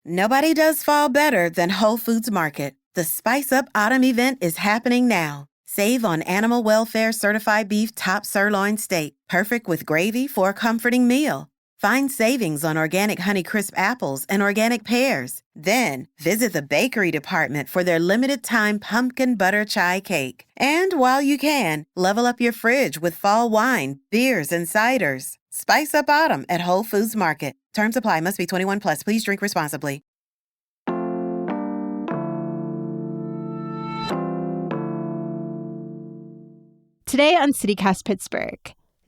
Nobody does fall better than Whole Foods Market. The Spice Up Autumn event is happening now. Save on animal welfare certified beef top sirloin steak, perfect with gravy for a comforting meal. Find savings on organic Honeycrisp apples and organic pears. Then, visit the bakery department for their limited-time pumpkin butter chai cake. And while you can, level up your fridge with fall wine, beers, and ciders. Spice up autumn at Whole Foods Market. Terms apply. Must be 21 plus. Please drink responsibly. Today on CityCast Pittsburgh,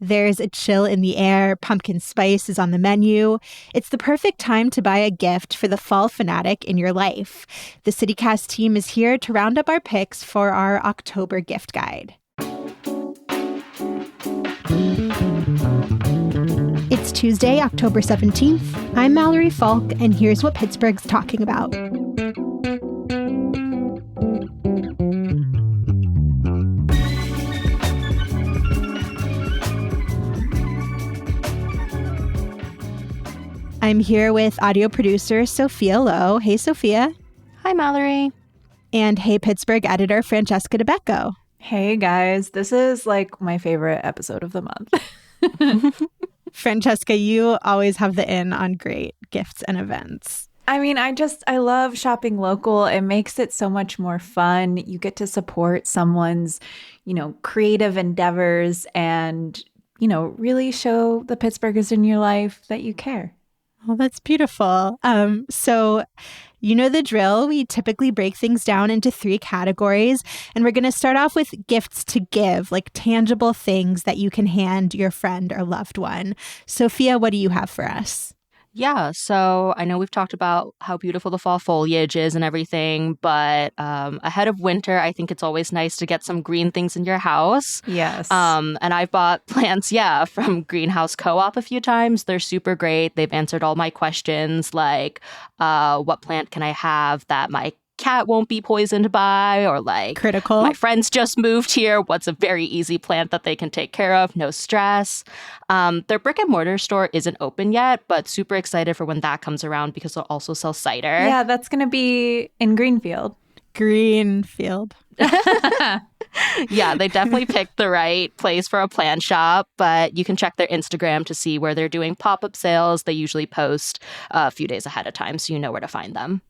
there's a chill in the air, pumpkin spice is on the menu. It's the perfect time to buy a gift for the fall fanatic in your life. The CityCast team is here to round up our picks for our October gift guide. It's Tuesday, October 17th. I'm Mallory Falk, and here's what Pittsburgh's talking about. I'm here with audio producer Sophia Lowe. Hey, Sophia. Hi, Mallory. And hey, Pittsburgh editor Francesca DeBecco. Hey, guys. This is like my favorite episode of the month. Francesca, you always have the in on great gifts and events. I mean, I love shopping local. It makes it so much more fun. You get to support someone's, creative endeavors and, really show the Pittsburghers in your life that you care. Well, that's beautiful. So you know the drill. We typically break things down into 3 categories, and we're going to start off with gifts to give, like tangible things that you can hand your friend or loved one. Sophia, what do you have for us? Yeah, so I know we've talked about how beautiful the fall foliage is and everything, but ahead of winter, I think it's always nice to get some green things in your house. Yes. And I've bought plants, from Greenhouse Co-op a few times. They're super great. They've answered all my questions, like what plant can I have that my cat won't be poisoned by, or like critical. My friends just moved here. What's a very easy plant that they can take care of? No stress. Their brick and mortar store isn't open yet, but super excited for when that comes around because they'll also sell cider. Yeah, that's going to be in Greenfield. Greenfield. Yeah, they definitely picked the right place for a plant shop, but you can check their Instagram to see where they're doing pop-up sales. They usually post a few days ahead of time, so you know where to find them.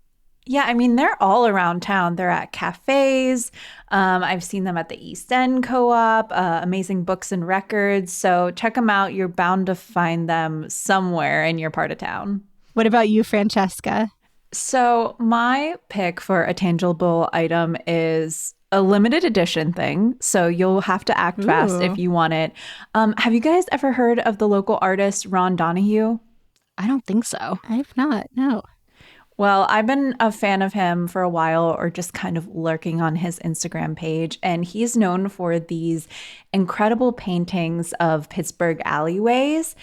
Yeah, I mean, they're all around town. They're at cafes. I've seen them at the East End Co-op, Amazing Books and Records. So check them out. You're bound to find them somewhere in your part of town. What about you, Francesca? So my pick for a tangible item is a limited edition thing. So you'll have to act fast if you want it. Have you guys ever heard of the local artist Ron Donahue? I don't think so. I've not, no. Well, I've been a fan of him for a while, or just kind of lurking on his Instagram page. And he's known for these incredible paintings of Pittsburgh alleyways.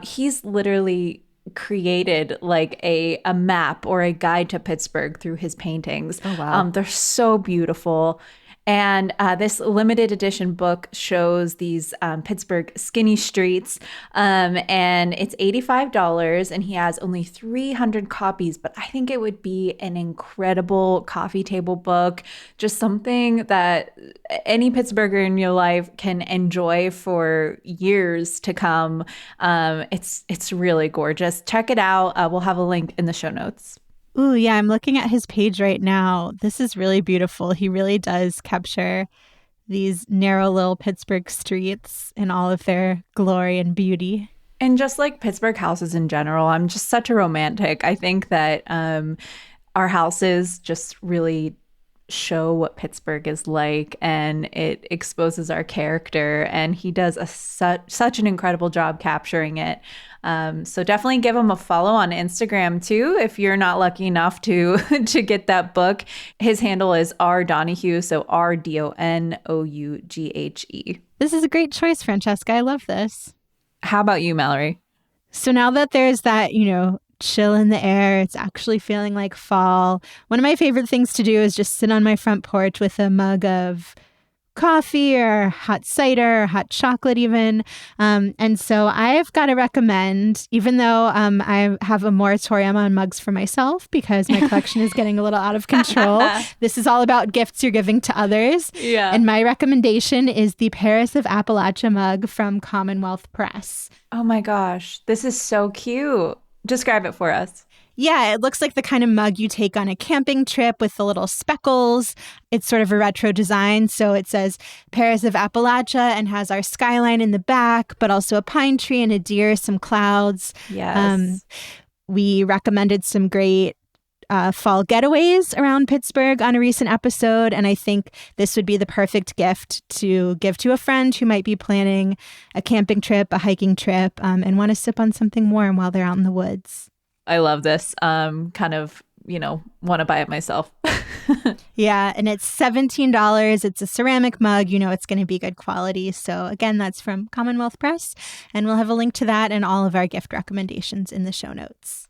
He's literally created like a map or a guide to Pittsburgh through his paintings. Oh, wow. They're so beautiful. And this limited edition book shows these Pittsburgh skinny streets, and it's $85, and he has only 300 copies. But I think it would be an incredible coffee table book, just something that any Pittsburgher in your life can enjoy for years to come. It's really gorgeous. Check it out. We'll have a link in the show notes. Ooh, yeah, I'm looking at his page right now. This is really beautiful. He really does capture these narrow little Pittsburgh streets in all of their glory and beauty. And just like Pittsburgh houses in general, I'm just such a romantic. I think that our houses just really show what Pittsburgh is like, and it exposes our character, and he does such an incredible job capturing it. So definitely give him a follow on Instagram too if you're not lucky enough to get that book. His handle is rdonahue, so RDONOUGHE. This is a great choice, Francesca. I love this. How about you, Mallory? So now that there's that, chill in the air, it's actually feeling like fall. One of my favorite things to do is just sit on my front porch with a mug of coffee or hot cider, or hot chocolate even. And so I've got to recommend, even though I have a moratorium on mugs for myself because my collection is getting a little out of control. This is all about gifts you're giving to others. Yeah. And my recommendation is the Paris of Appalachia mug from Commonwealth Press. Oh my gosh, this is so cute. Describe it for us. Yeah, it looks like the kind of mug you take on a camping trip with the little speckles. It's sort of a retro design. So it says Paris of Appalachia and has our skyline in the back, but also a pine tree and a deer, some clouds. Yes. We recommended some great fall getaways around Pittsburgh on a recent episode. And I think this would be the perfect gift to give to a friend who might be planning a camping trip, a hiking trip, and want to sip on something warm while they're out in the woods. I love this. Kind of, want to buy it myself. Yeah, and it's $17. It's a ceramic mug. It's going to be good quality. So again, that's from Commonwealth Press. And we'll have a link to that and all of our gift recommendations in the show notes.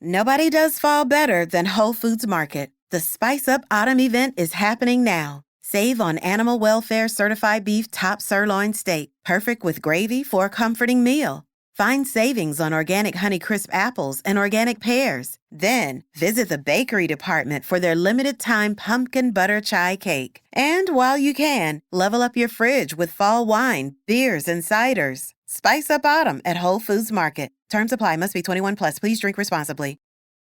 Nobody does fall better than Whole Foods Market. The Spice Up Autumn event is happening now. Save on animal welfare certified beef top sirloin steak, perfect with gravy for a comforting meal. Find savings on organic Honeycrisp apples and organic pears. Then visit the bakery department for their limited time pumpkin butter chai cake. And while you can, level up your fridge with fall wine, beers, and ciders. Spice Up Autumn at Whole Foods Market. Terms apply. Must be 21 plus. Please drink responsibly.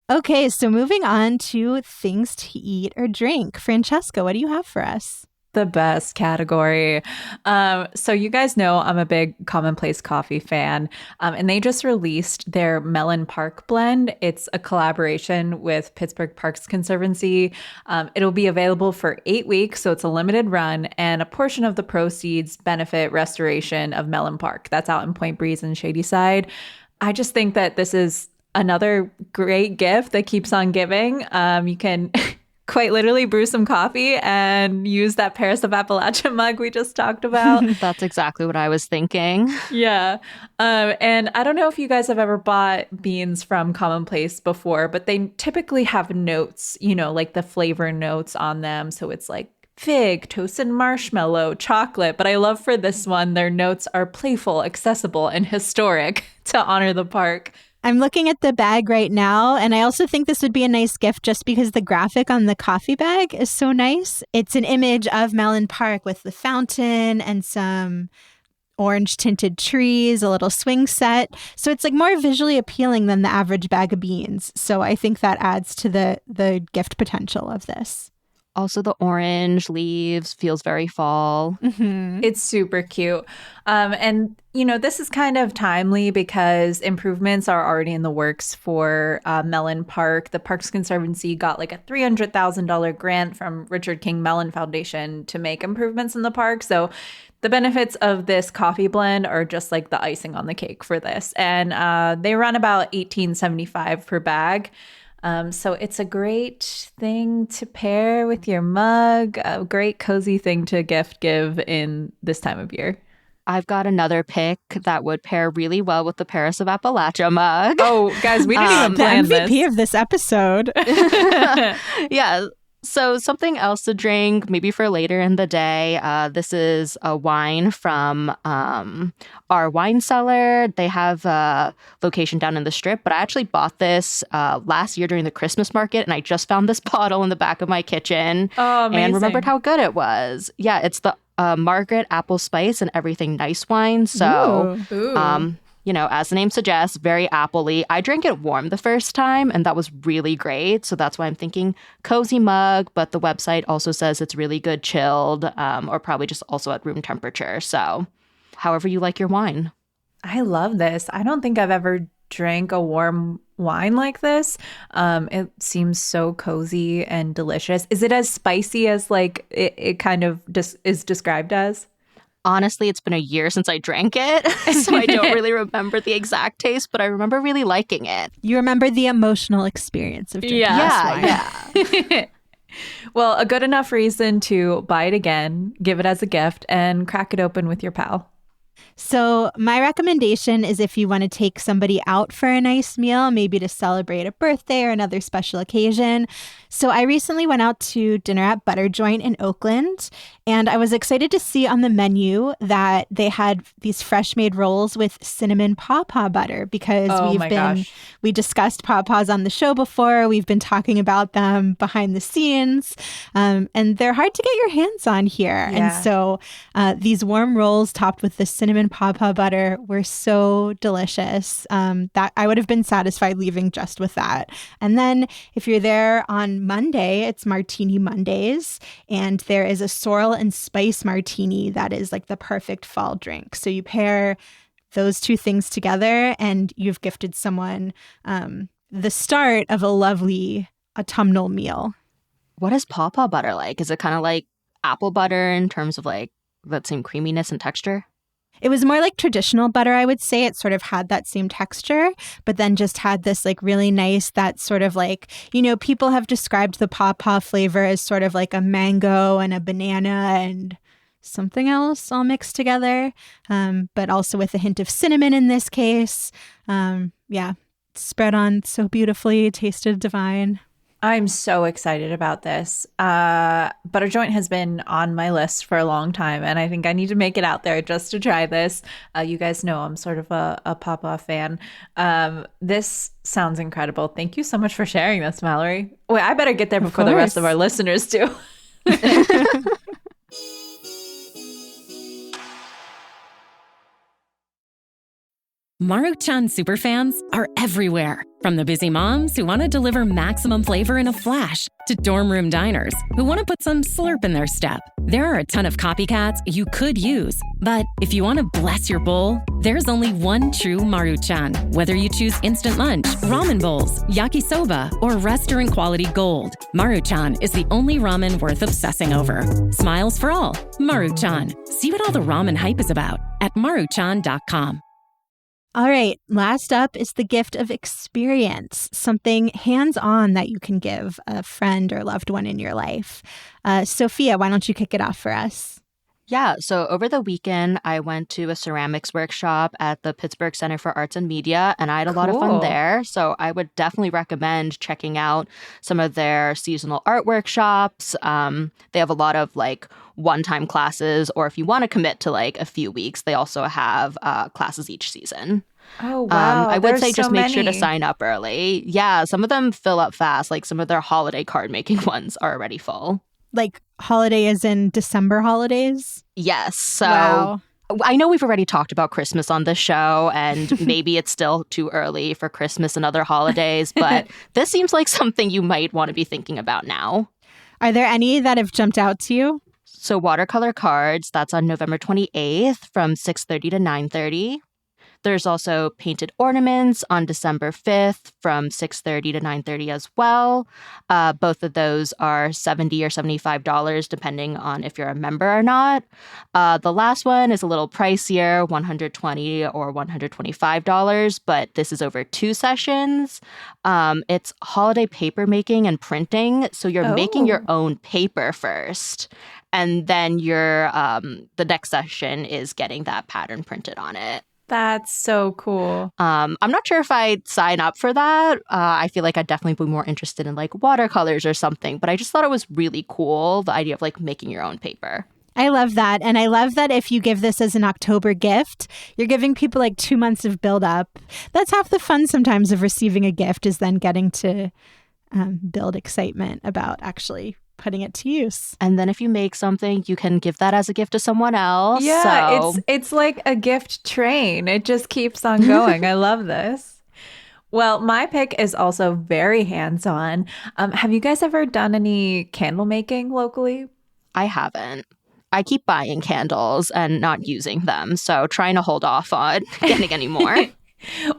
Okay, so moving on to things to eat or drink. Francesca, what do you have for us? The best category. So you guys know I'm a big Commonplace Coffee fan, and they just released their Melon Park blend. It's a collaboration with Pittsburgh Parks Conservancy. It'll be available for 8 weeks, so it's a limited run, and a portion of the proceeds benefit restoration of Melon Park. That's out in Point Breeze and Shadyside. I just think that this is another great gift that keeps on giving. You can quite literally brew some coffee and use that Paris of Appalachia mug we just talked about. That's exactly what I was thinking. Yeah. And I don't know if you guys have ever bought beans from Commonplace before, but they typically have notes, like the flavor notes on them. So it's like fig, toasted marshmallow, chocolate. But I love for this one, their notes are playful, accessible, and historic to honor the park. I'm looking at the bag right now, and I also think this would be a nice gift just because the graphic on the coffee bag is so nice. It's an image of Melon Park with the fountain and some orange tinted trees, a little swing set. So it's like more visually appealing than the average bag of beans. So I think that adds to the gift potential of this. Also, the orange leaves feels very fall. Mm-hmm. It's super cute. And, this is kind of timely because improvements are already in the works for Melon Park. The Parks Conservancy got like a $300,000 grant from Richard King Mellon Foundation to make improvements in the park. So the benefits of this coffee blend are just like the icing on the cake for this. And they run about $18.75 per bag. So it's a great thing to pair with your mug, a great cozy thing to give in this time of year. I've got another pick that would pair really well with the Paris of Appalachia mug. Oh, guys, we didn't even plan the MVP of this episode. Yeah. So something else to drink, maybe for later in the day. This is a wine from our wine cellar. They have a location down in the Strip, but I actually bought this last year during the Christmas market, and I just found this bottle in the back of my kitchen. Oh, amazing. And remembered how good it was. Yeah, it's the Margaret Apple Spice and Everything Nice wine. So, Ooh. As the name suggests, very apple-y. I drank it warm the first time, and that was really great. So that's why I'm thinking cozy mug, but the website also says it's really good chilled, or probably just also at room temperature. So however you like your wine. I love this. I don't think I've ever drank a warm wine like this. It seems so cozy and delicious. Is it as spicy as like it kind of is described as? Honestly, it's been a year since I drank it, so I don't really remember the exact taste, but I remember really liking it. You remember the emotional experience of drinking this wine. Yeah. Well, a good enough reason to buy it again, give it as a gift, and crack it open with your pal. So my recommendation is if you want to take somebody out for a nice meal, maybe to celebrate a birthday or another special occasion. So I recently went out to dinner at Butter Joint in Oakland, and I was excited to see on the menu that they had these fresh made rolls with cinnamon pawpaw butter because we discussed pawpaws on the show before. We've been talking about them behind the scenes, and they're hard to get your hands on here. Yeah. And so these warm rolls topped with the cinnamon pawpaw butter were so delicious that I would have been satisfied leaving just with that. And then if you're there on Monday, it's Martini Mondays, and there is a sorrel and spice martini that is like the perfect fall drink. So you pair those two things together and you've gifted someone the start of a lovely autumnal meal. What is pawpaw butter like? Is it kind of like apple butter in terms of like that same creaminess and texture? It was more like traditional butter, I would say. It sort of had that same texture, but then just had this like really nice, that sort of like, people have described the pawpaw flavor as sort of like a mango and a banana and something else all mixed together, but also with a hint of cinnamon in this case. Spread on so beautifully, tasted divine. I'm so excited about this. Butter Joint has been on my list for a long time, and I think I need to make it out there just to try this. You guys know I'm sort of a pawpaw fan. This sounds incredible. Thank you so much for sharing this, Mallory. Wait, I better get there before the rest of our listeners do. Maruchan superfans are everywhere. From the busy moms who want to deliver maximum flavor in a flash to dorm room diners who want to put some slurp in their step. There are a ton of copycats you could use. But if you want to bless your bowl, there's only one true Maruchan. Whether you choose instant lunch, ramen bowls, yakisoba, or restaurant quality gold, Maruchan is the only ramen worth obsessing over. Smiles for all. Maruchan. See what all the ramen hype is about at maruchan.com. All right, last up is the gift of experience, something hands-on that you can give a friend or loved one in your life. Sophia, why don't you kick it off for us? Yeah, so over the weekend, I went to a ceramics workshop at the Pittsburgh Center for Arts and Media, and I had a lot of fun there. So I would definitely recommend checking out some of their seasonal art workshops. They have a lot of like one-time classes, or if you want to commit to like a few weeks, they also have classes each season. Oh, wow. I would say just make sure to sign up early. Yeah, some of them fill up fast. Like some of their holiday card making ones are already full. Like holiday as in December holidays? Yes. So wow. I know we've already talked about Christmas on this show, and maybe it's still too early for Christmas and other holidays, but this seems like something you might want to be thinking about now. Are there any that have jumped out to you? So watercolor cards, that's on November 28th from 6:30 to 9:30. There's also painted ornaments on December 5th from 6:30 to 9:30 as well. Both of those are $70 or $75 depending on if you're a member or not. The last one is a little pricier, $120 or $125, but this is over 2 sessions. It's holiday paper making and printing, so you're making your own paper first. And then the next session is getting that pattern printed on it. That's so cool. I'm not sure if I'd sign up for that. I feel like I'd definitely be more interested in like watercolors or something, but I just thought it was really cool, the idea of like making your own paper. I love that. And I love that if you give this as an October gift, you're giving people like 2 months of build up. That's half the fun sometimes of receiving a gift, is then getting to build excitement about actually putting it to use. And then if you make something, you can give that as a gift to someone else. Yeah, so. it's like a gift train. It just keeps on going. I love this. Well, my pick is also very hands-on. Have you guys ever done any candle making locally? I haven't. I keep buying candles and not using them, so trying to hold off on getting any more.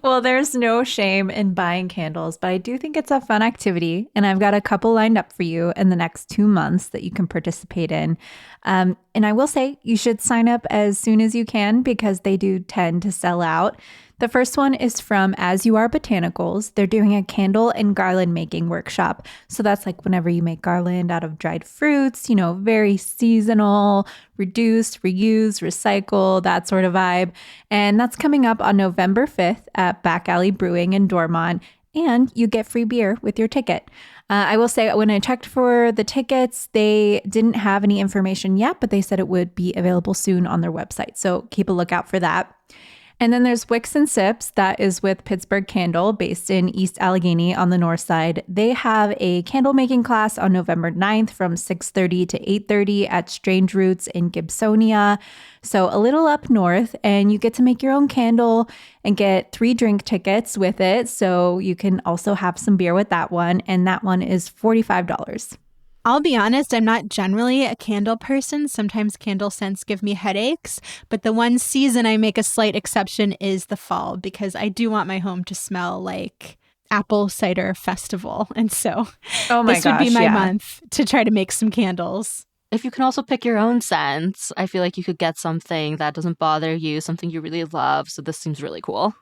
Well, there's no shame in buying candles, but I do think it's a fun activity, and I've got a couple lined up for you in the next 2 months that you can participate in. And I will say you should sign up as soon as you can because they do tend to sell out. The first one is from As You Are Botanicals. They're doing a candle and garland making workshop. So that's like whenever you make garland out of dried fruits, very seasonal, reduce, reuse, recycle, that sort of vibe. And that's coming up on November 5th at Back Alley Brewing in Dormont. And you get free beer with your ticket. I will say when I checked for the tickets, they didn't have any information yet, but they said it would be available soon on their website. So keep a lookout for that. And then there's Wicks and Sips. That is with Pittsburgh Candle, based in East Allegheny on the north side. They have a candle making class on November 9th from 6:30 to 8:30 at Strange Roots in Gibsonia. So a little up north, and you get to make your own candle and get 3 drink tickets with it. So you can also have some beer with that one. And that one is $45. I'll be honest, I'm not generally a candle person. Sometimes candle scents give me headaches, but the one season I make a slight exception is the fall because I do want my home to smell like apple cider festival. And so this would be my month to try to make some candles. If you can also pick your own scents, I feel like you could get something that doesn't bother you, something you really love. So this seems really cool.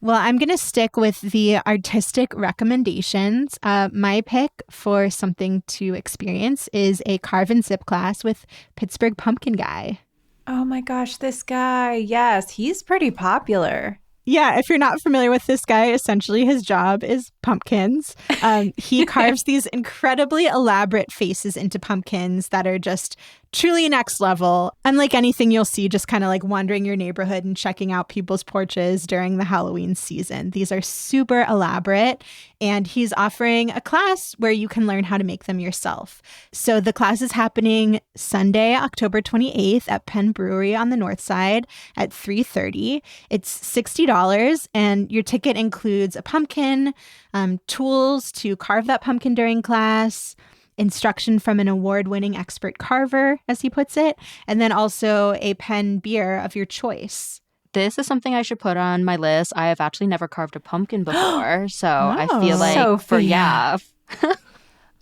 Well, I'm going to stick with the artistic recommendations. My pick for something to experience is a carve and sip class with Pittsburgh Pumpkin Guy. Oh my gosh, this guy. Yes, he's pretty popular. Yeah, if you're not familiar with this guy, essentially his job is pumpkins. He carves these incredibly elaborate faces into pumpkins that are just truly next level. Unlike anything you'll see just kind of like wandering your neighborhood and checking out people's porches during the Halloween season. These are super elaborate, and he's offering a class where you can learn how to make them yourself. So the class is happening Sunday, October 28th at Penn Brewery on the north side at 3:30. It's $60, and your ticket includes a pumpkin, tools to carve that pumpkin during class, instruction from an award-winning expert carver, as he puts it, and then also a Penn beer of your choice. This is something I should put on my list. I have actually never carved a pumpkin before, so I feel like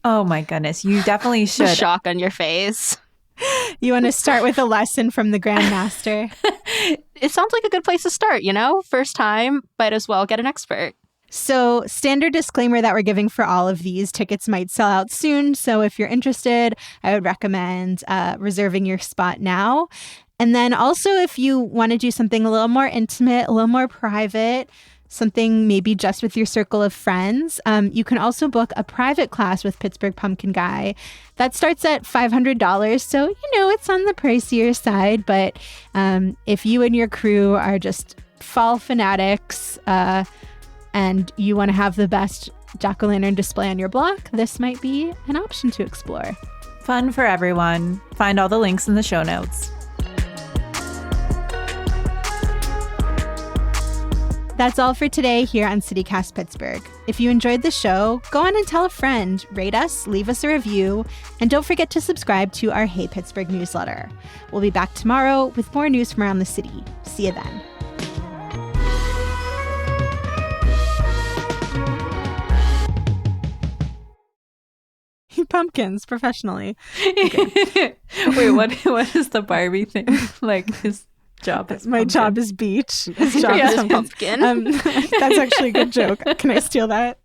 Oh my goodness, you definitely should. Shock on your face. You want to start with a lesson from the Grandmaster? It sounds like a good place to start, First time, might as well get an expert. So, standard disclaimer that we're giving for all of these, tickets might sell out soon. So if you're interested, I would recommend reserving your spot now. And then also if you want to do something a little more intimate, a little more private, something maybe just with your circle of friends, you can also book a private class with Pittsburgh Pumpkin Guy. That starts at $500. So, it's on the pricier side. But if you and your crew are just fall fanatics, and you want to have the best jack-o'-lantern display on your block, this might be an option to explore. Fun for everyone. Find all the links in the show notes. That's all for today here on CityCast Pittsburgh. If you enjoyed the show, go on and tell a friend, rate us, leave us a review, and don't forget to subscribe to our Hey Pittsburgh newsletter. We'll be back tomorrow with more news from around the city. See you then. Pumpkins professionally. Okay. Wait, what is the Barbie thing? Like his job is my job is beach. His job is pumpkin. That's actually a good joke. Can I steal that?